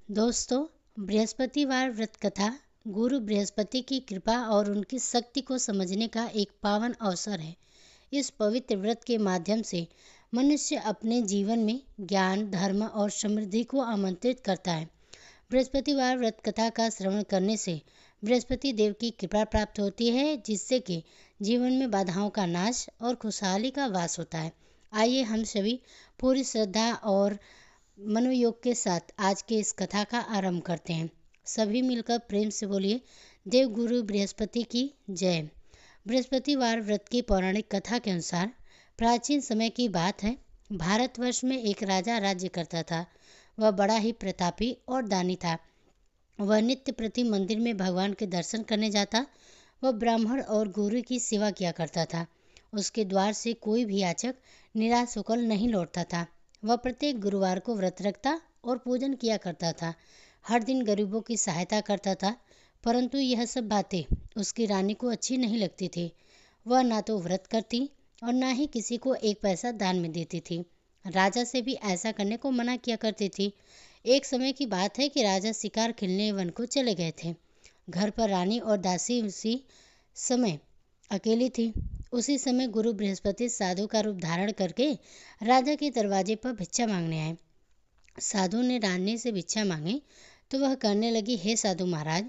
दोस्तों, बृहस्पतिवार व्रत कथा गुरु बृहस्पति की कृपा और उनकी शक्ति को समझने का एक पावन अवसर है। इस पवित्र व्रत के माध्यम से मनुष्य अपने जीवन में ज्ञान, धर्म और समृद्धि को आमंत्रित करता है। बृहस्पतिवार व्रत कथा का श्रवण करने से बृहस्पति देव की कृपा प्राप्त होती है, जिससे कि जीवन में बाधाओं का नाश और खुशहाली का वास होता है। आइए हम सभी पूरी श्रद्धा और मनोयोग के साथ आज के इस कथा का आरंभ करते हैं। सभी मिलकर प्रेम से बोलिए, देव गुरु बृहस्पति की जय। बृहस्पतिवार व्रत की पौराणिक कथा के अनुसार प्राचीन समय की बात है। भारतवर्ष में एक राजा राज्य करता था। वह बड़ा ही प्रतापी और दानी था। वह नित्य प्रति मंदिर में भगवान के दर्शन करने जाता। वह ब्राह्मण और गुरु की सेवा किया करता था। उसके द्वार से कोई भी याचक निराश होकर नहीं लौटता था। वह प्रत्येक गुरुवार को व्रत रखता और पूजन किया करता था। हर दिन गरीबों की सहायता करता था, परंतु यह सब बातें उसकी रानी को अच्छी नहीं लगती थी। वह ना तो व्रत करती और ना ही किसी को एक पैसा दान में देती थी। राजा से भी ऐसा करने को मना किया करती थी। एक समय की बात है कि राजा शिकार खेलने वन को चले गए थे। घर पर रानी और दासी उसी समय अकेली थी। उसी समय गुरु बृहस्पति साधु का रूप धारण करके राजा के दरवाजे पर भिक्षा मांगने आए। साधु ने रानी से भिक्षा मांगी तो वह कहने लगी, हे साधु महाराज,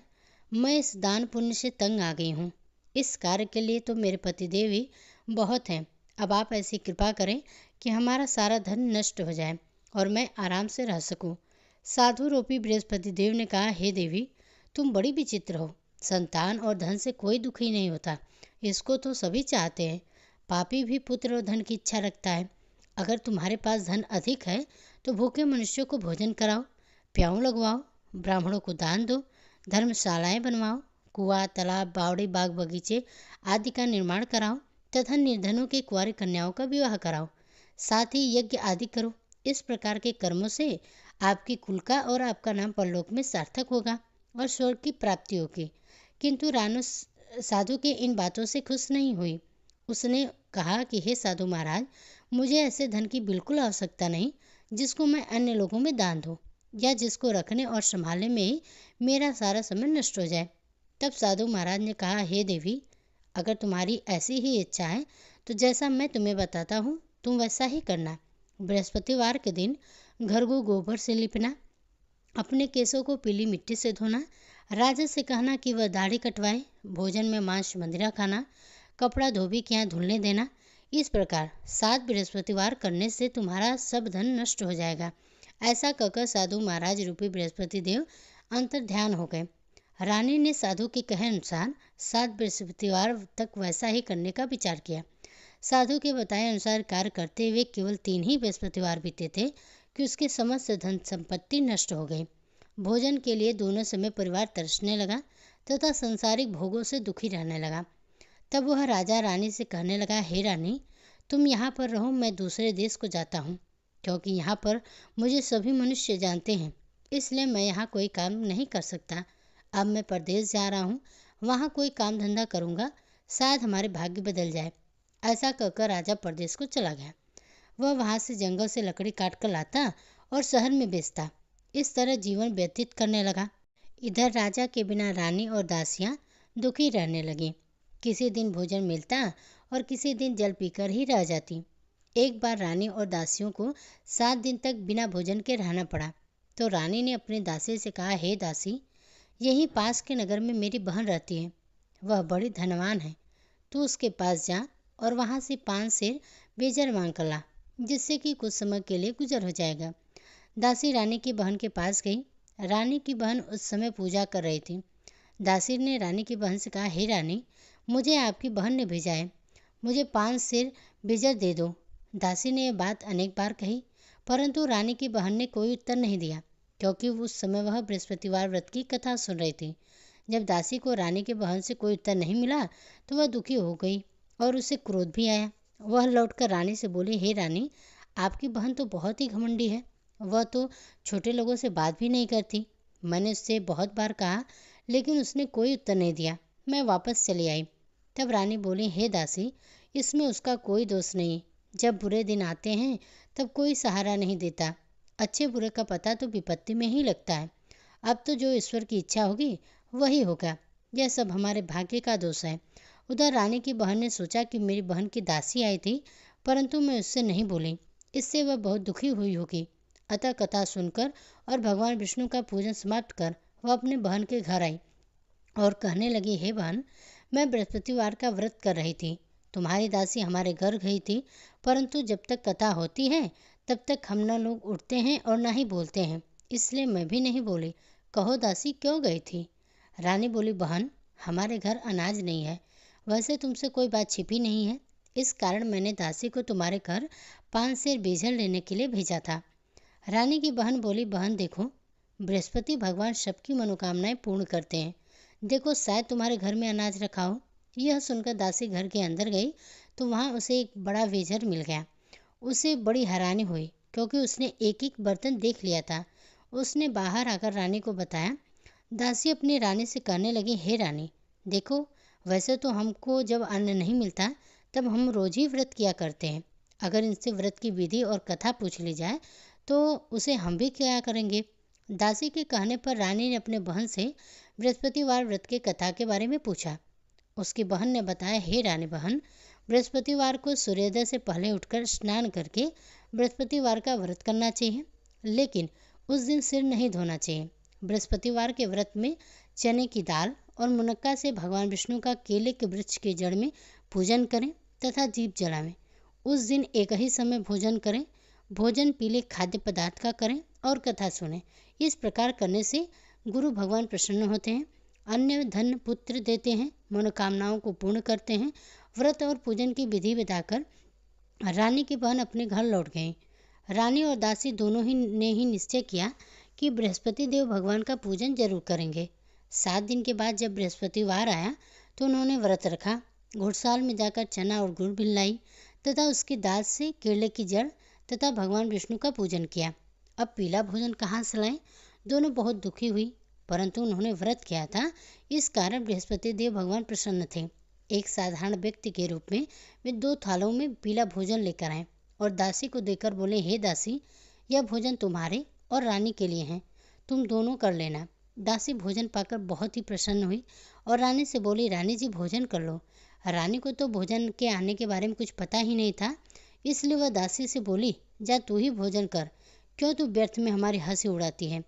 मैं इस दान पुण्य से तंग आ गई हूँ। इस कार्य के लिए तो मेरे पतिदेव ही बहुत हैं। अब आप ऐसी कृपा करें कि हमारा सारा धन नष्ट हो जाए और मैं आराम से रह सकूं। साधु रूपी बृहस्पति देव ने कहा, हे देवी, तुम बड़ी विचित्र हो। संतान और धन से कोई दुखी नहीं होता, इसको तो सभी चाहते हैं। पापी भी पुत्र और धन की इच्छा रखता है। अगर तुम्हारे पास धन अधिक है तो भूखे मनुष्यों को भोजन कराओ, प्याऊ लगवाओ, ब्राह्मणों को दान दो, धर्मशालाएं बनवाओ, कुआं, तालाब, बावड़ी, बाग बगीचे आदि का निर्माण कराओ तथा निर्धनों की कुंवारी कन्याओं का विवाह कराओ। साथ ही यज्ञ आदि करो। इस प्रकार के कर्मों से आपकी कुल का और आपका नाम परलोक में सार्थक होगा और स्वर्ग की प्राप्ति होगी। किंतु रानू साधु के इन बातों से खुश नहीं हुई। उसने कहा कि हे साधु महाराज, मुझे ऐसे धन की बिल्कुल आवश्यकता नहीं जिसको मैं अन्य लोगों में दान दूं या जिसको रखने और संभालने में ही मेरा सारा समय नष्ट हो जाए। तब साधु महाराज ने कहा, हे देवी, अगर तुम्हारी ऐसी ही इच्छा है तो जैसा मैं तुम्हें बताता हूँ तुम वैसा ही करना। बृहस्पतिवार के दिन घर को गोबर से लिपना, अपने केसों को पीली मिट्टी से धोना, राजा से कहना कि वह दाढ़ी कटवाए, भोजन में मांस मदिरा खाना, कपड़ा धोबी के यहाँ धुलने देना। इस प्रकार 7 बृहस्पतिवार करने से तुम्हारा सब धन नष्ट हो जाएगा। ऐसा कहकर साधु महाराज रूपी बृहस्पति देव अंतर ध्यान हो गए। रानी ने साधु के कहे अनुसार 7 बृहस्पतिवार तक वैसा ही करने का विचार किया। साधु के बताए अनुसार कार्य करते हुए केवल 3 ही बृहस्पतिवार बीते थे कि उसके समस्त धन संपत्ति नष्ट हो गई। भोजन के लिए दोनों समय परिवार तरसने लगा तथा संसारिक भोगों से दुखी रहने लगा। तब वह राजा रानी से कहने लगा, हे रानी, तुम यहाँ पर रहो, मैं दूसरे देश को जाता हूँ, क्योंकि यहाँ पर मुझे सभी मनुष्य जानते हैं, इसलिए मैं यहाँ कोई काम नहीं कर सकता। अब मैं परदेश जा रहा हूँ, वहाँ कोई काम धंधा करूँगा, शायद हमारे भाग्य बदल जाए। ऐसा कहकर राजा परदेश को चला गया। वह वहाँ से जंगल से लकड़ी काट कर लाता और शहर में बेचता। इस तरह जीवन व्यतीत करने लगा। इधर राजा के बिना रानी और दासियां दुखी रहने लगी। किसी दिन भोजन मिलता और किसी दिन जल पीकर ही रह जाती। एक बार रानी और दासियों को 7 दिन तक बिना भोजन के रहना पड़ा। तो रानी ने अपनी दासी से कहा, हे दासी, यहीं पास के नगर में मेरी बहन रहती है, वह बड़ी धनवान है। तू उसके पास जा और वहाँ से 5 सेर बेजर मांग कर ला, जिससे कि कुछ समय के लिए गुजर हो जाएगा। दासी रानी की बहन के पास गई। रानी की बहन उस समय पूजा कर रही थी। दासी ने रानी की बहन से कहा, हे रानी, मुझे आपकी बहन ने भेजा है, मुझे 5 सेर बेजर दे दो। दासी ने यह बात अनेक बार कही, परंतु रानी की बहन ने कोई उत्तर नहीं दिया, क्योंकि उस समय वह बृहस्पतिवार व्रत की कथा सुन रही थी। जब दासी को रानी की बहन से कोई उत्तर नहीं मिला तो वह दुखी हो गई और उसे क्रोध भी आया। वह लौटकर रानी से बोली, हे रानी, आपकी बहन तो बहुत ही घमंडी है, वह तो छोटे लोगों से बात भी नहीं करती। मैंने उससे बहुत बार कहा, लेकिन उसने कोई उत्तर नहीं दिया। मैं वापस चली आई। तब रानी बोली, हे दासी, इसमें उसका कोई दोष नहीं। जब बुरे दिन आते हैं तब कोई सहारा नहीं देता। अच्छे बुरे का पता तो विपत्ति में ही लगता है। अब तो जो ईश्वर की इच्छा होगी वही होगा। यह सब हमारे भाग्य का दोष है। उधर रानी की बहन ने सोचा कि मेरी बहन की दासी आई थी, परंतु मैं उससे नहीं बोली, इससे वह बहुत दुखी हुई होगी। अतः कथा सुनकर और भगवान विष्णु का पूजन समाप्त कर वह अपने बहन के घर आई और कहने लगी, हे बहन, मैं बृहस्पतिवार का व्रत कर रही थी। तुम्हारी दासी हमारे घर गई थी, परंतु जब तक कथा होती है तब तक हम न लोग उठते हैं और न ही बोलते हैं, इसलिए मैं भी नहीं बोली। कहो दासी, क्यों गई थी? रानी बोली, बहन, हमारे घर अनाज नहीं है। वैसे तुमसे कोई बात छिपी नहीं है, इस कारण मैंने दासी को तुम्हारे घर 5 सेर बीजल लेने के लिए भेजा था। रानी की बहन बोली, बहन देखो, बृहस्पति भगवान सबकी मनोकामनाएं पूर्ण करते हैं। देखो, शायद तुम्हारे घर में अनाज रखा हो। यह सुनकर दासी घर के अंदर गई तो वहाँ उसे एक बड़ा वेजर मिल गया। उसे बड़ी हैरानी हुई क्योंकि उसने एक एक बर्तन देख लिया था। उसने बाहर आकर रानी को बताया। दासी अपनी रानी से कहने लगी, हे रानी, देखो, वैसे तो हमको जब अन्न नहीं मिलता तब हम रोज ही व्रत किया करते हैं। अगर इनसे व्रत की विधि और कथा पूछ ली जाए तो उसे हम भी क्या करेंगे। दासी के कहने पर रानी ने अपने बहन से बृहस्पतिवार व्रत के कथा के बारे में पूछा। उसकी बहन ने बताया, हे रानी बहन, बृहस्पतिवार को सूर्योदय से पहले उठकर स्नान करके बृहस्पतिवार का व्रत करना चाहिए, लेकिन उस दिन सिर नहीं धोना चाहिए। बृहस्पतिवार के व्रत में चने की दाल और मुनक्का से भगवान विष्णु का केले के वृक्ष के जड़ में पूजन करें तथा दीप जलावें। उस दिन एक ही समय भोजन करें। भोजन पीले खाद्य पदार्थ का करें और कथा सुनें। इस प्रकार करने से गुरु भगवान प्रसन्न होते हैं, अन्य धन पुत्र देते हैं, मनोकामनाओं को पूर्ण करते हैं। व्रत और पूजन की विधि बताकर रानी की बहन अपने घर लौट गई। रानी और दासी दोनों ही ने निश्चय किया कि बृहस्पति देव भगवान का पूजन जरूर करेंगे। 7 दिन के बाद जब बृहस्पतिवार आया तो उन्होंने व्रत रखा। घुड़साल में जाकर चना और गुड़ मिलाई तथा उसकी दाल से केले की जड़ तथा भगवान विष्णु का पूजन किया। अब पीला भोजन कहाँ से लाएं? दोनों बहुत दुखी हुई, परंतु उन्होंने व्रत किया था, इस कारण बृहस्पति देव भगवान प्रसन्न थे। एक साधारण व्यक्ति के रूप में वे 2 थालों में पीला भोजन लेकर आए और दासी को देकर बोले, हे दासी, यह भोजन तुम्हारे और रानी के लिए है, तुम दोनों कर लेना। दासी भोजन पाकर बहुत ही प्रसन्न हुई और रानी से बोली, रानी जी, भोजन कर लो। रानी को तो भोजन के आने के बारे में कुछ पता ही नहीं था, इसलिए वह दासी से बोली, जा तू ही भोजन कर, क्यों तू व्यर्थ में हमारी हंसी उड़ाती है।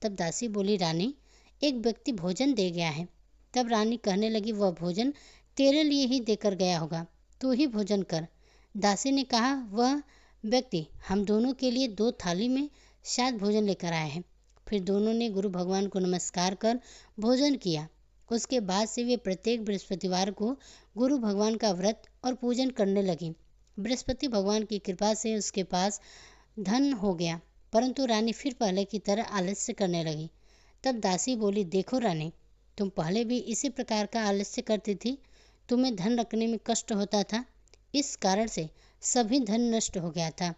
तब दासी बोली, रानी, एक व्यक्ति भोजन दे गया है। तब रानी कहने लगी, वह भोजन तेरे लिए ही देकर गया होगा, तू ही भोजन कर। दासी ने कहा, वह व्यक्ति हम दोनों के लिए 2 थाली में शायद भोजन लेकर आया है। फिर दोनों ने गुरु भगवान को नमस्कार कर भोजन किया। उसके बाद से वे प्रत्येक बृहस्पतिवार को गुरु भगवान का व्रत और पूजन करने लगी। बृहस्पति भगवान की कृपा से उसके पास धन हो गया, परंतु रानी फिर पहले की तरह आलस्य करने लगी। तब दासी बोली, देखो रानी, तुम पहले भी इसी प्रकार का आलस्य करती थी, तुम्हें धन रखने में कष्ट होता था, इस कारण से सभी धन नष्ट हो गया था।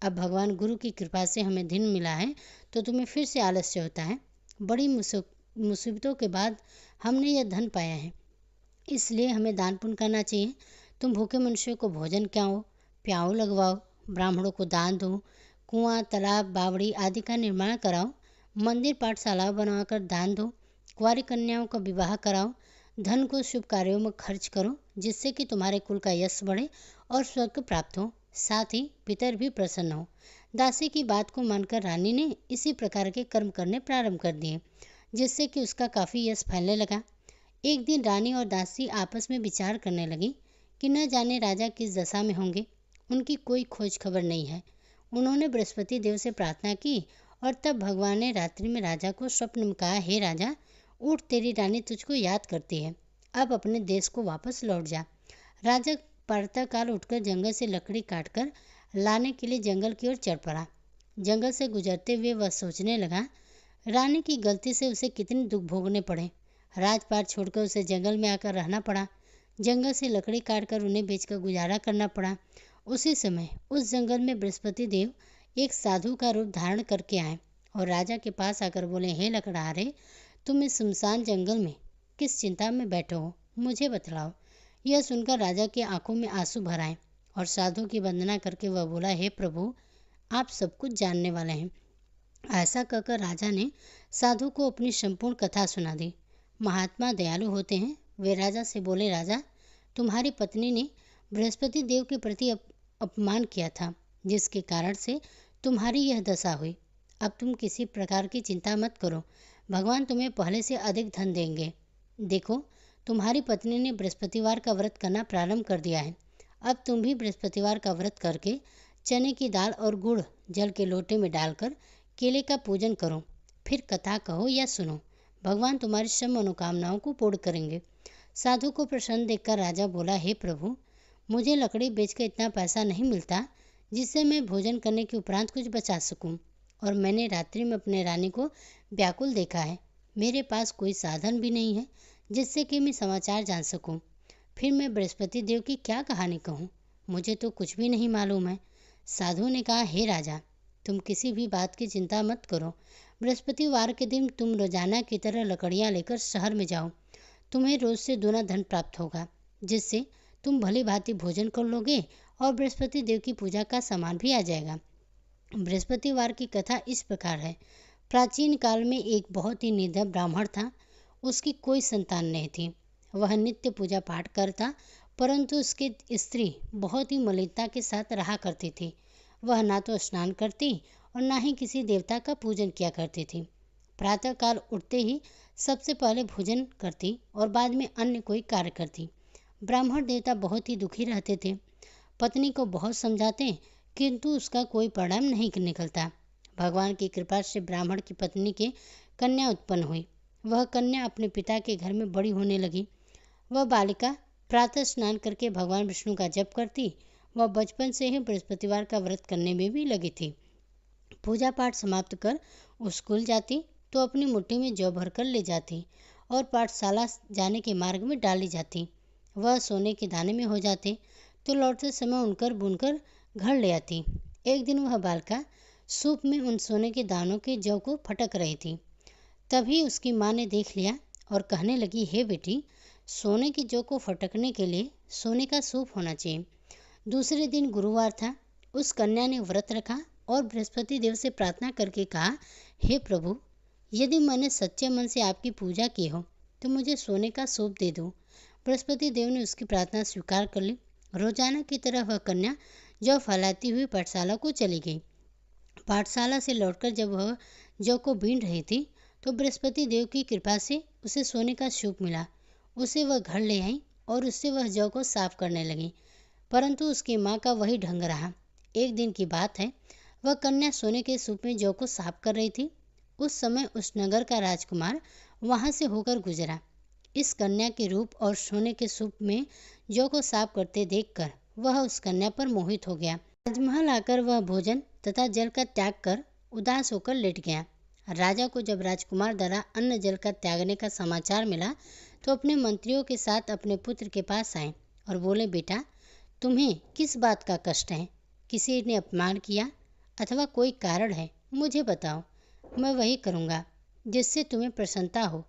अब भगवान गुरु की कृपा से हमें धन मिला है तो तुम्हें फिर से आलस्य होता है। बड़ी मुसीबतों के बाद हमने यह धन पाया है, इसलिए हमें दान पुण्य करना चाहिए। तुम भूखे मनुष्यों को भोजन खिलाओ, प्याऊ लगवाओ, ब्राह्मणों को दान दो, कुआं, तालाब, बावड़ी आदि का निर्माण कराओ, मंदिर पाठशाला बनवाकर दान दो, कुंवारी कन्याओं का विवाह कराओ, धन को शुभ कार्यों में खर्च करो, जिससे कि तुम्हारे कुल का यश बढ़े और स्वर्ग प्राप्त हो, साथ ही पितर भी प्रसन्न हो। दासी की बात को मानकर रानी ने इसी प्रकार के कर्म करने प्रारंभ कर दिए, जिससे कि उसका काफ़ी यश फैलने लगा। एक दिन रानी और दासी आपस में विचार करने लगी कि न जाने राजा किस दशा में होंगे, उनकी कोई खोज खबर नहीं है। उन्होंने बृहस्पति देव से प्रार्थना की और तब भगवान ने रात्रि में राजा को स्वप्न में कहा, हे राजा, उठ, तेरी रानी तुझको याद करती है, अब अपने देश को वापस लौट जा। राजा प्रातःकाल उठकर जंगल से लकड़ी काटकर लाने के लिए जंगल की ओर चढ़ पड़ा। जंगल से गुजरते हुए वह सोचने लगा, रानी की गलती से उसे कितने दुख भोगने पड़े। राजपाट छोड़कर उसे जंगल में आकर रहना पड़ा। जंगल से लकड़ी काटकर उन्हें बेचकर गुजारा करना पड़ा। उसी समय उस जंगल में बृहस्पति देव एक साधु का रूप धारण करके आए और राजा के पास आकर बोले, हे लकड़हारे, तुम इस सुनसान जंगल में किस चिंता में बैठे हो, मुझे बतलाओ। यह सुनकर राजा की आंखों में आंसू भर आए और साधु की वंदना करके वह बोला, हे प्रभु, आप सब कुछ जानने वाले हैं, ऐसा कहकर राजा ने साधु को अपनी संपूर्ण कथा सुना दी। महात्मा दयालु होते हैं। वे राजा से बोले, राजा, तुम्हारी पत्नी ने बृहस्पति देव के प्रति अपमान किया था, जिसके कारण से तुम्हारी यह दशा हुई। अब तुम किसी प्रकार की चिंता मत करो, भगवान तुम्हें पहले से अधिक धन देंगे। देखो, तुम्हारी पत्नी ने बृहस्पतिवार का व्रत करना प्रारंभ कर दिया है। अब तुम भी बृहस्पतिवार का व्रत करके चने की दाल और गुड़ जल के लोटे में डालकर केले का पूजन करो। फिर कथा कहो या सुनो, भगवान तुम्हारी सब मनोकामनाओं को पूर्ण करेंगे। साधु को प्रसन्न देखकर राजा बोला, हे प्रभु, मुझे लकड़ी बेचकर इतना पैसा नहीं मिलता जिससे मैं भोजन करने के उपरांत कुछ बचा सकूं, और मैंने रात्रि में अपने रानी को व्याकुल देखा है। मेरे पास कोई साधन भी नहीं है जिससे कि मैं समाचार जान सकूं। फिर मैं बृहस्पति देव की क्या कहानी कहूँ, मुझे तो कुछ भी नहीं मालूम है। साधु ने कहा, हे राजा, तुम किसी भी बात की चिंता मत करो। बृहस्पतिवार के दिन तुम रोजाना की तरह लकड़ियाँ लेकर शहर में जाओ। तुम्हें रोज से दुना धन प्राप्त होगा, जिससे तुम भली भांति भोजन कर लोगे और बृहस्पति देव की पूजा का सामान भी आ जाएगा। बृहस्पतिवार की कथा इस प्रकार है। प्राचीन काल में एक बहुत ही निर्धन ब्राह्मण था। उसकी कोई संतान नहीं थी। वह नित्य पूजा पाठ करता, परंतु उसकी स्त्री बहुत ही मलिनता के साथ रहा करती थी। वह ना तो स्नान करती और ना ही किसी देवता का पूजन किया करती थी। प्रातःकाल उठते ही सबसे पहले भोजन करती और बाद में अन्य कोई कार्य करती। ब्राह्मण देवता बहुत ही दुखी रहते थे। पत्नी को बहुत समझाते, किंतु उसका कोई परिणाम नहीं निकलता। भगवान की कृपा से ब्राह्मण की पत्नी के कन्या उत्पन्न हुई। वह कन्या अपने पिता के घर में बड़ी होने लगी। वह बालिका प्रातः स्नान करके भगवान विष्णु का जप करती। वह बचपन से ही बृहस्पतिवार का व्रत करने में भी लगी थी। पूजा पाठ समाप्त कर स्कूल जाती तो अपनी मुट्ठी में जौ भरकर ले जाती और पाठशाला जाने के मार्ग में डाली जाती। वह सोने के दाने में हो जाते तो लौटते समय उनकर बुनकर घर ले आती। एक दिन वह बालिका सूप में उन सोने के दानों के जौ को फटक रही थी। तभी उसकी माँ ने देख लिया और कहने लगी, हे बेटी, सोने की जौ को फटकने के लिए सोने का सूप होना चाहिए। दूसरे दिन गुरुवार था। उस कन्या ने व्रत रखा और बृहस्पति देव से प्रार्थना करके कहा, हे प्रभु, यदि मैंने सच्चे मन से आपकी पूजा की हो तो मुझे सोने का सूप दे दो। बृहस्पति देव ने उसकी प्रार्थना स्वीकार कर ली। रोजाना की तरह वह कन्या जौ फैलाती हुई पाठशाला को चली गई। पाठशाला से लौटकर जब वह जौ को बीन रही थी तो बृहस्पति देव की कृपा से उसे सोने का सूप मिला। उसे वह घर ले आई और उससे वह जौ को साफ करने लगी, परंतु उसकी माँ का वही ढंग रहा। एक दिन की बात है, वह कन्या सोने के सूप में जौ को साफ कर रही थी। उस समय उस नगर का राजकुमार वहां से होकर गुजरा। इस कन्या के रूप और सोने के सूप में जौ को साफ करते देखकर वह उस कन्या पर मोहित हो गया। राजमहल आकर वह भोजन तथा जल का त्याग कर उदास होकर लेट गया। राजा को जब राजकुमार द्वारा अन्न जल का त्यागने का समाचार मिला तो अपने मंत्रियों के साथ अपने पुत्र के पास आए और बोले, बेटा, तुम्हें किस बात का कष्ट है? किसी ने अपमान किया अथवा कोई कारण है? मुझे बताओ, मैं वही करूँगा जिससे तुम्हें प्रसन्नता हो।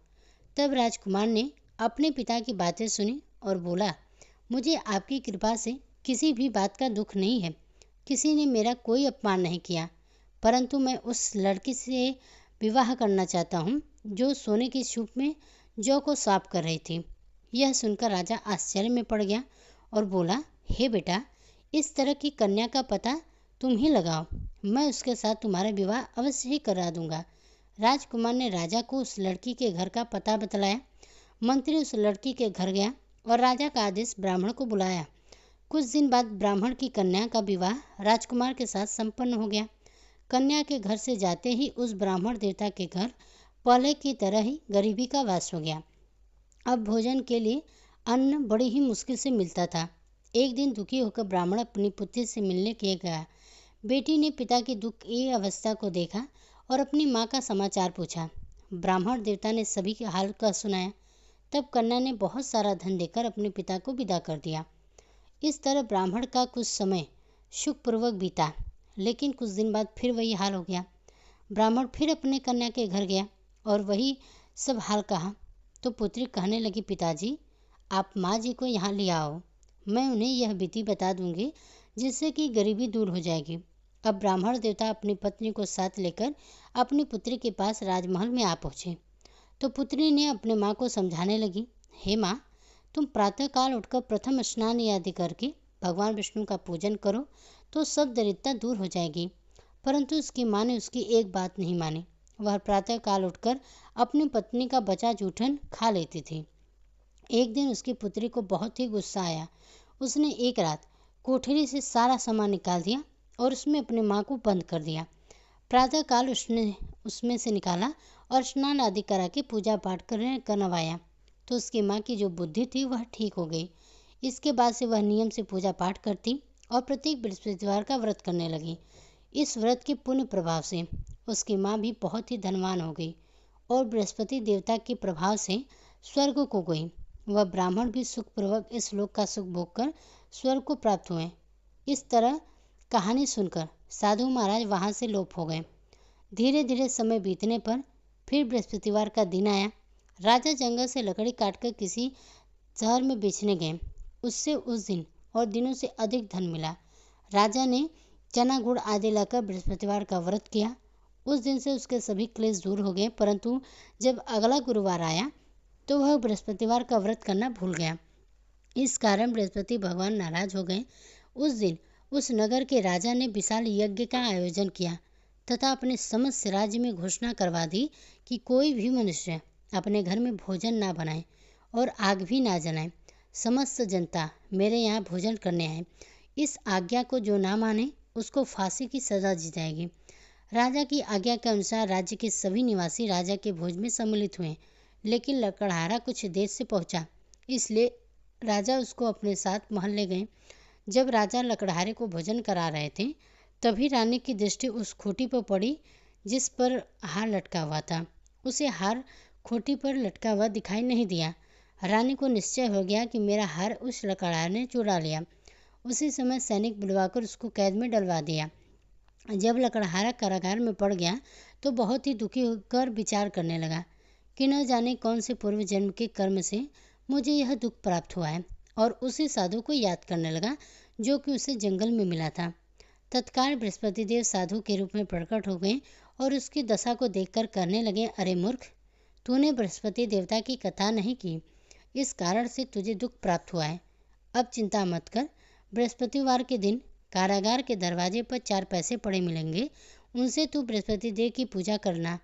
तब राजकुमार ने अपने पिता की बातें सुनी और बोला, मुझे आपकी कृपा से किसी भी बात का दुख नहीं है। किसी ने मेरा कोई अपमान नहीं किया, परंतु मैं उस लड़की से विवाह करना चाहता हूँ जो सोने के सूप में जौ को साफ कर रही थी। यह सुनकर राजा आश्चर्य में पड़ गया और बोला, हे बेटा, इस तरह की कन्या का पता तुम ही लगाओ, मैं उसके साथ तुम्हारा विवाह अवश्य ही करा दूंगा। राजकुमार ने राजा को उस लड़की के घर का पता बतलाया। मंत्री उस लड़की के घर गया और राजा का आदेश ब्राह्मण को बुलाया। कुछ दिन बाद ब्राह्मण की कन्या का विवाह राजकुमार के साथ संपन्न हो गया। कन्या के घर से जाते ही उस ब्राह्मण देवता के घर पहले की तरह ही गरीबी का वास हो गया। अब भोजन के लिए अन्न बड़ी ही मुश्किल से मिलता था। एक दिन दुखी होकर ब्राह्मण अपनी पुत्री से मिलने के गया। बेटी ने पिता की दुख की अवस्था को देखा और अपनी माँ का समाचार पूछा। ब्राह्मण देवता ने सभी के हाल का सुनाया। तब कन्या ने बहुत सारा धन देकर अपने पिता को विदा कर दिया। इस तरह ब्राह्मण का कुछ समय सुखपूर्वक बीता, लेकिन कुछ दिन बाद फिर वही हाल हो गया। ब्राह्मण फिर अपने कन्या के घर गया और वही सब हाल कहा तो पुत्री कहने लगी, पिताजी, आप माँ जी को यहाँ ले आओ, मैं उन्हें यह विधि बता दूंगी जिससे कि गरीबी दूर हो जाएगी। अब ब्राह्मण देवता अपनी पत्नी को साथ लेकर अपनी पुत्री के पास राजमहल में आ पहुँचे तो पुत्री ने अपने माँ को समझाने लगी, हे माँ, तुम प्रातःकाल उठकर प्रथम स्नान आदि करके भगवान विष्णु का पूजन करो तो सब दरिद्रता दूर हो जाएगी। परंतु उसकी माँ ने उसकी एक बात नहीं मानी। वह प्रातःकाल उठकर अपनी पत्नी का बचा जूठन खा लेती थी। एक दिन उसकी पुत्री को बहुत ही गुस्सा आया। उसने एक रात कोठरी से सारा सामान निकाल दिया और उसमें अपनी माँ को बंद कर दिया। प्रातःकाल उसने उसमें से निकाला और स्नान आदि करा के पूजा पाठ करवाया तो उसकी माँ की जो बुद्धि थी वह ठीक हो गई। इसके बाद से वह नियम से पूजा पाठ करती और प्रत्येक बृहस्पतिवार का व्रत करने लगी। इस व्रत के पुण्य प्रभाव से उसकी माँ भी बहुत ही धनवान हो गई और बृहस्पति देवता के प्रभाव से स्वर्ग को गई। वह ब्राह्मण भी सुखपूर्वक इस लोक का सुख भोग कर स्वर्ग को प्राप्त हुए। इस तरह कहानी सुनकर साधु महाराज वहाँ से लोप हो गए। धीरे धीरे समय बीतने पर फिर बृहस्पतिवार का दिन आया। राजा जंगल से लकड़ी काटकर किसी शहर में बेचने गए। उससे उस दिन और दिनों से अधिक धन मिला। राजा ने चना गुड़ आदि लाकर बृहस्पतिवार का व्रत किया। उस दिन से उसके सभी क्लेश दूर हो गए। परंतु जब अगला गुरुवार आया तो वह बृहस्पतिवार का व्रत करना भूल गया। इस कारण बृहस्पति भगवान नाराज हो गए। उस दिन उस नगर के राजा ने विशाल यज्ञ का आयोजन किया तथा अपने समस्त राज्य में घोषणा करवा दी कि कोई भी मनुष्य अपने घर में भोजन ना बनाए और आग भी ना जलाए। समस्त जनता मेरे यहाँ भोजन करने आए। इस आज्ञा को जो ना माने उसको फांसी की सजा दी जाएगी। राजा की आज्ञा के अनुसार राज्य के सभी निवासी राजा के भोज में सम्मिलित हुए, लेकिन लकड़हारा कुछ देर से पहुंचा, इसलिए राजा उसको अपने साथ महल ले गए। जब राजा लकड़हारे को भोजन करा रहे थे तभी रानी की दृष्टि उस खूंटी पर पड़ी जिस पर हार लटका हुआ था। उसे हार खूंटी पर लटका हुआ दिखाई नहीं दिया। रानी को निश्चय हो गया कि मेरा हार उस लकड़हारे ने चुरा लिया। उसी समय सैनिक बुलवाकर उसको कैद में डलवा दिया। जब लकड़हारा कारागार में पड़ गया तो बहुत ही दुखी होकर विचार करने लगा कि न जाने कौन से पूर्व जन्म के कर्म से मुझे यह दुख प्राप्त हुआ है, और उसी साधु को याद करने लगा जो कि उसे जंगल में मिला था। तत्काल बृहस्पति देव साधु के रूप में प्रकट हो गए और उसकी दशा को देखकर कहने लगे, अरे मूर्ख, तूने बृहस्पति देवता की कथा नहीं की, इस कारण से तुझे दुख प्राप्त हुआ है। अब चिंता मत कर। बृहस्पतिवार के दिन कारागार के दरवाजे पर 4 पैसे पड़े मिलेंगे, उनसे तू बृहस्पति देव की पूजा करना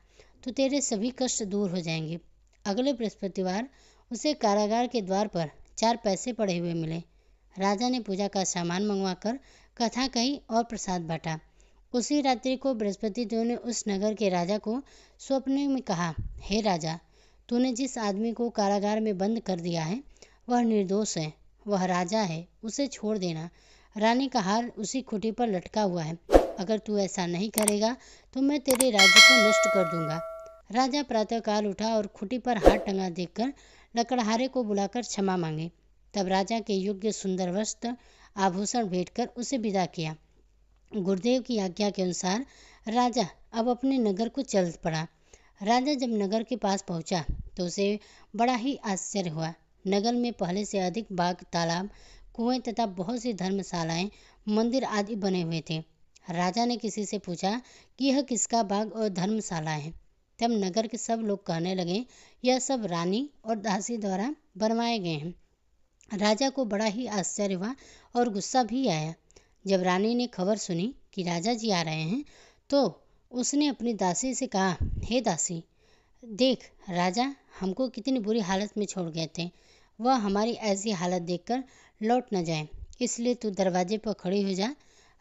तो तेरे सभी कष्ट दूर हो जाएंगे। अगले बृहस्पतिवार उसे कारागार के द्वार पर 4 पैसे पड़े हुए मिले। राजा ने पूजा का सामान मंगवाकर कथा कही और प्रसाद बांटा। उसी रात्रि को बृहस्पति देव ने उस नगर के राजा को स्वप्न में कहा, हे राजा, तूने जिस आदमी को कारागार में बंद कर दिया है वह निर्दोष है, वह राजा है, उसे छोड़ देना। रानी का हार उसी खूंटी पर लटका हुआ है। अगर तू ऐसा नहीं करेगा तो मैं तेरे राज्य को नष्ट कर दूंगा। राजा प्रातःकाल उठा और खूंटी पर हार टंगा देखकर लकड़हारे को बुलाकर क्षमा मांगे। तब राजा के योग्य सुंदर वस्त्र आभूषण भेंट कर उसे विदा किया। गुरुदेव की आज्ञा के अनुसार राजा अब अपने नगर को चल पड़ा। राजा जब नगर के पास पहुंचा तो उसे बड़ा ही आश्चर्य हुआ। नगर में पहले से अधिक बाग, तालाब, कुएं तथा बहुत सी धर्मशालाएं, मंदिर आदि बने हुए थे। राजा ने किसी से पूछा कि यह किसका बाग और धर्मशाला है। तब नगर के सब लोग कहने लगे, यह सब रानी और दासी द्वारा बनवाए गए हैं। राजा को बड़ा ही आश्चर्य हुआ और गुस्सा भी आया। जब रानी ने खबर सुनी कि राजा जी आ रहे हैं तो उसने अपनी दासी से कहा, हे दासी, देख, राजा हमको कितनी बुरी हालत में छोड़ गए थे। वह हमारी ऐसी हालत देखकर लौट न जाए, इसलिए तू दरवाजे पर खड़ी हो जा।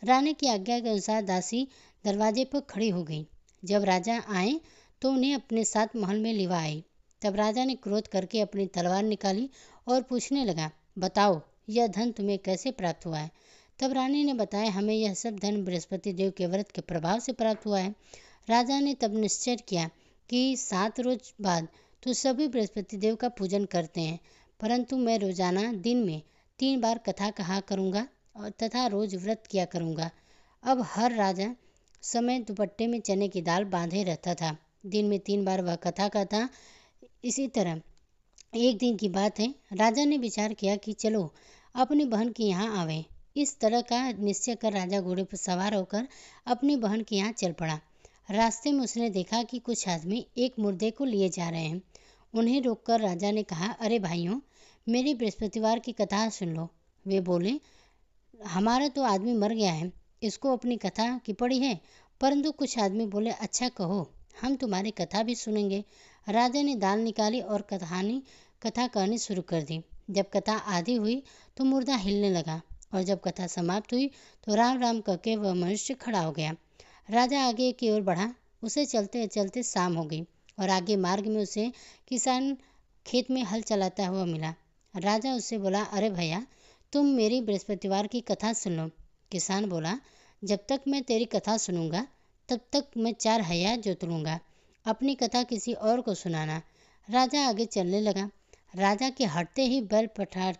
रानी की आज्ञा के अनुसार दासी दरवाजे पर खड़ी हो गई। जब राजा आए तो उन्हें अपने साथ महल में लिवा आई। तब राजा ने क्रोध करके अपनी तलवार निकाली और पूछने लगा, बताओ, यह धन तुम्हें कैसे प्राप्त हुआ है। तब रानी ने बताया, हमें यह सब धन बृहस्पति देव के व्रत के प्रभाव से प्राप्त हुआ है। राजा ने तब निश्चय किया कि 7 रोज बाद तो सभी बृहस्पति देव का पूजन करते हैं, परंतु मैं रोजाना दिन में 3 बार कथा कहा करूँगा और तथा रोज व्रत किया करूँगा। अब हर राजा समय दुपट्टे में चने की दाल बांधे रहता था। दिन में 3 बार वह कथा कहता। इसी तरह एक दिन की बात है, राजा ने विचार किया कि चलो अपनी बहन के यहाँ आवे। इस तरह का निश्चय कर राजा घोड़े पर सवार होकर अपनी बहन के यहाँ चल पड़ा। रास्ते में उसने देखा कि कुछ आदमी एक मुर्दे को लिए जा रहे हैं। उन्हें रोककर राजा ने कहा, अरे भाइयों, मेरी बृहस्पतिवार की कथा सुन लो। वे बोले, हमारा तो आदमी मर गया है, इसको अपनी कथा की पड़ी है। परंतु कुछ आदमी बोले, अच्छा कहो, हम तुम्हारी कथा भी सुनेंगे। राजा ने दाल निकाली और कथा कहनी शुरू कर दी। जब कथा आधी हुई तो मुर्दा हिलने लगा, और जब कथा समाप्त हुई तो राम राम कहके वह मनुष्य खड़ा हो गया। राजा आगे की ओर बढ़ा। उसे चलते चलते शाम हो गई और आगे मार्ग में उसे किसान खेत में हल चलाता हुआ मिला। राजा उससे बोला, अरे भैया, तुम मेरी बृहस्पतिवार की कथा सुन लो। किसान बोला, जब तक मैं तेरी कथा सुनूंगा तब तक मैं 4 हैया जोत लूंगा। अपनी कथा किसी और को सुनाना। राजा आगे चलने लगा। राजा के हटते ही बैल पठार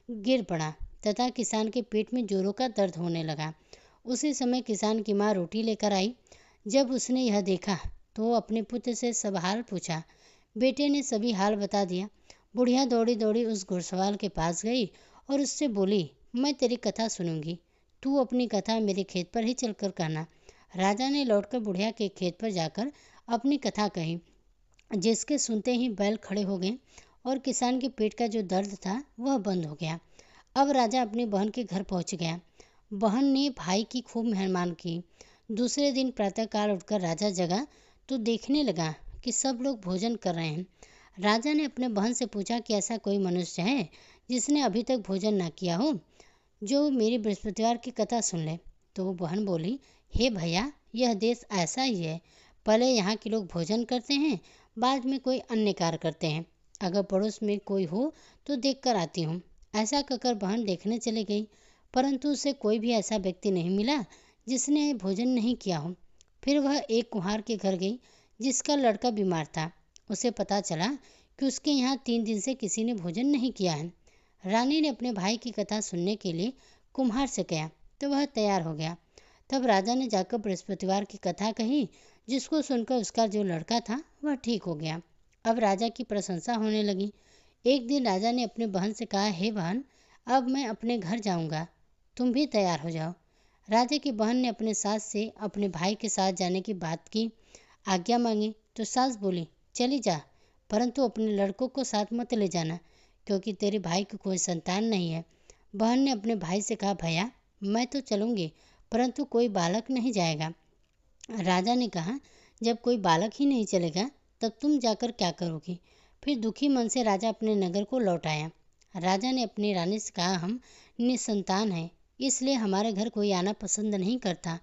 गिर पड़ा तथा किसान के पेट में जोरों का दर्द होने लगा। उसी समय किसान की माँ रोटी लेकर आई। जब उसने यह देखा तो वो अपने पुत्र से सब हाल पूछा। बेटे ने सभी हाल बता दिया। बुढ़िया दौड़ी दौड़ी उस घुड़सवार के पास गई और उससे बोली, मैं तेरी कथा सुनूंगी, तू अपनी कथा मेरे खेत पर ही चलकर कहना। राजा ने लौटकर बुढ़िया के खेत पर जाकर अपनी कथा कही, जिसके सुनते ही बैल खड़े हो गए और किसान के पेट का जो दर्द था वह बंद हो गया। अब राजा अपनी बहन के घर पहुंच गया। बहन ने भाई की खूब मेहमान की। दूसरे दिन प्रातःकाल उठकर राजा जगा तो देखने लगा कि सब लोग भोजन कर रहे हैं। राजा ने अपने बहन से पूछा कि ऐसा कोई मनुष्य है जिसने अभी तक भोजन ना किया हो, जो मेरी बृहस्पतिवार की कथा सुन ले। तो वो बहन बोली, हे भैया, यह देश ऐसा ही है। पहले यहाँ के लोग भोजन करते हैं, बाद में कोई अन्य कार्य करते हैं। अगर पड़ोस में कोई हो तो देख कर आती हूँ। ऐसा कहकर बहन देखने चली गई, परंतु उसे कोई भी ऐसा व्यक्ति नहीं मिला जिसने भोजन नहीं किया हो। फिर वह एक कुम्हार के घर गई जिसका लड़का बीमार था। उसे पता चला कि उसके यहाँ 3 दिन से किसी ने भोजन नहीं किया है। रानी ने अपने भाई की कथा सुनने के लिए कुम्हार से कहा तो वह तैयार हो गया। तब राजा ने जाकर बृहस्पतिवार की कथा कही, जिसको सुनकर उसका जो लड़का था वह ठीक हो गया। अब राजा की प्रशंसा होने लगी। एक दिन राजा ने अपनी बहन से कहा, हे बहन, अब मैं अपने घर जाऊंगा, तुम भी तैयार हो जाओ। राजा की बहन ने अपने सास से अपने भाई के साथ जाने की बात की, आज्ञा मांगी तो सास बोली, चली जा, परंतु अपने लड़कों को साथ मत ले जाना, क्योंकि तेरे भाई को कोई संतान नहीं है। बहन ने अपने भाई से कहा, भैया, मैं तो चलूंगी, परंतु कोई बालक नहीं जाएगा। राजा ने कहा, जब कोई बालक ही नहीं चलेगा तब तुम जाकर क्या करोगी। फिर दुखी मन से राजा अपने नगर को लौट आया। राजा ने अपनी रानी से कहा, हम निसंतान हैं, इसलिए हमारे घर कोई आना पसंद नहीं करता।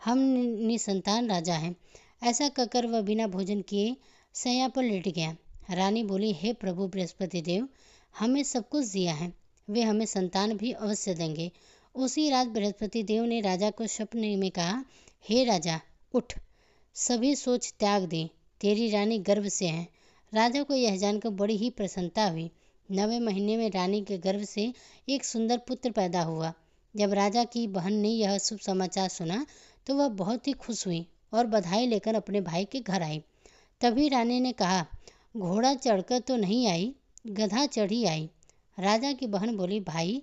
हम निसंतान राजा हैं। ऐसा कहकर वह बिना भोजन किए शैया पर लेट गया। रानी बोली, हे प्रभु बृहस्पति देव, हमें सब कुछ दिया है, वे हमें संतान भी अवश्य देंगे। उसी रात बृहस्पति देव ने राजा को सपने में कहा, हे राजा, उठ, सभी सोच त्याग दे, तेरी रानी गर्भ से है। राजा को यह जानकर बड़ी ही प्रसन्नता हुई। 9वें महीने में रानी के गर्भ से एक सुंदर पुत्र पैदा हुआ। जब राजा की बहन ने यह शुभ समाचार सुना तो वह बहुत ही खुश हुई और बधाई लेकर अपने भाई के घर आई। तभी रानी ने कहा, घोड़ा चढ़कर तो नहीं आई, गधा चढ़ी आई। राजा की बहन बोली, भाई,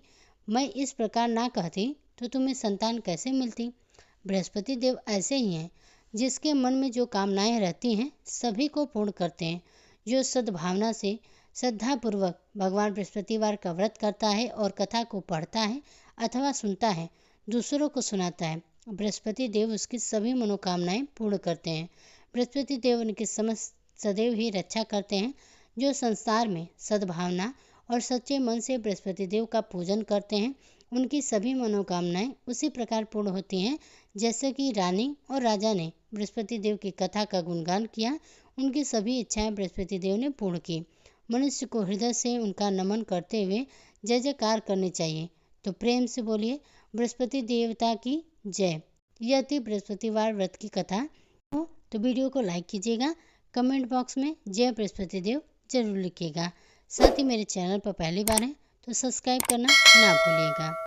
मैं इस प्रकार ना कहती तो तुम्हें संतान कैसे मिलती। बृहस्पति देव ऐसे ही हैं, जिसके मन में जो कामनाएं रहती हैं सभी को पूर्ण करते हैं। जो सद्भावना से श्रद्धापूर्वक भगवान बृहस्पतिवार का व्रत करता है और कथा को पढ़ता है अथवा सुनता है, दूसरों को सुनाता है, बृहस्पति देव उसकी सभी मनोकामनाएं पूर्ण करते हैं। बृहस्पति देव उनकी समस्त सदैव ही रक्षा करते हैं। जो संसार में सद्भावना और सच्चे मन से बृहस्पति देव का पूजन करते हैं, उनकी सभी मनोकामनाएं उसी प्रकार पूर्ण होती हैं जैसे कि रानी और राजा ने बृहस्पति देव की कथा का गुणगान किया। उनकी सभी इच्छाएं बृहस्पति देव ने पूर्ण की। मनुष्य को हृदय से उनका नमन करते हुए जय जयकार करनी चाहिए। तो प्रेम से बोलिए, बृहस्पति देवता की जय। यह थी बृहस्पतिवार व्रत की कथा। तो वीडियो को लाइक कीजिएगा, कमेंट बॉक्स में जय बृहस्पति देव जरूर लिखिएगा। साथ ही मेरे चैनल पर पहली बार है तो सब्सक्राइब करना ना भूलिएगा।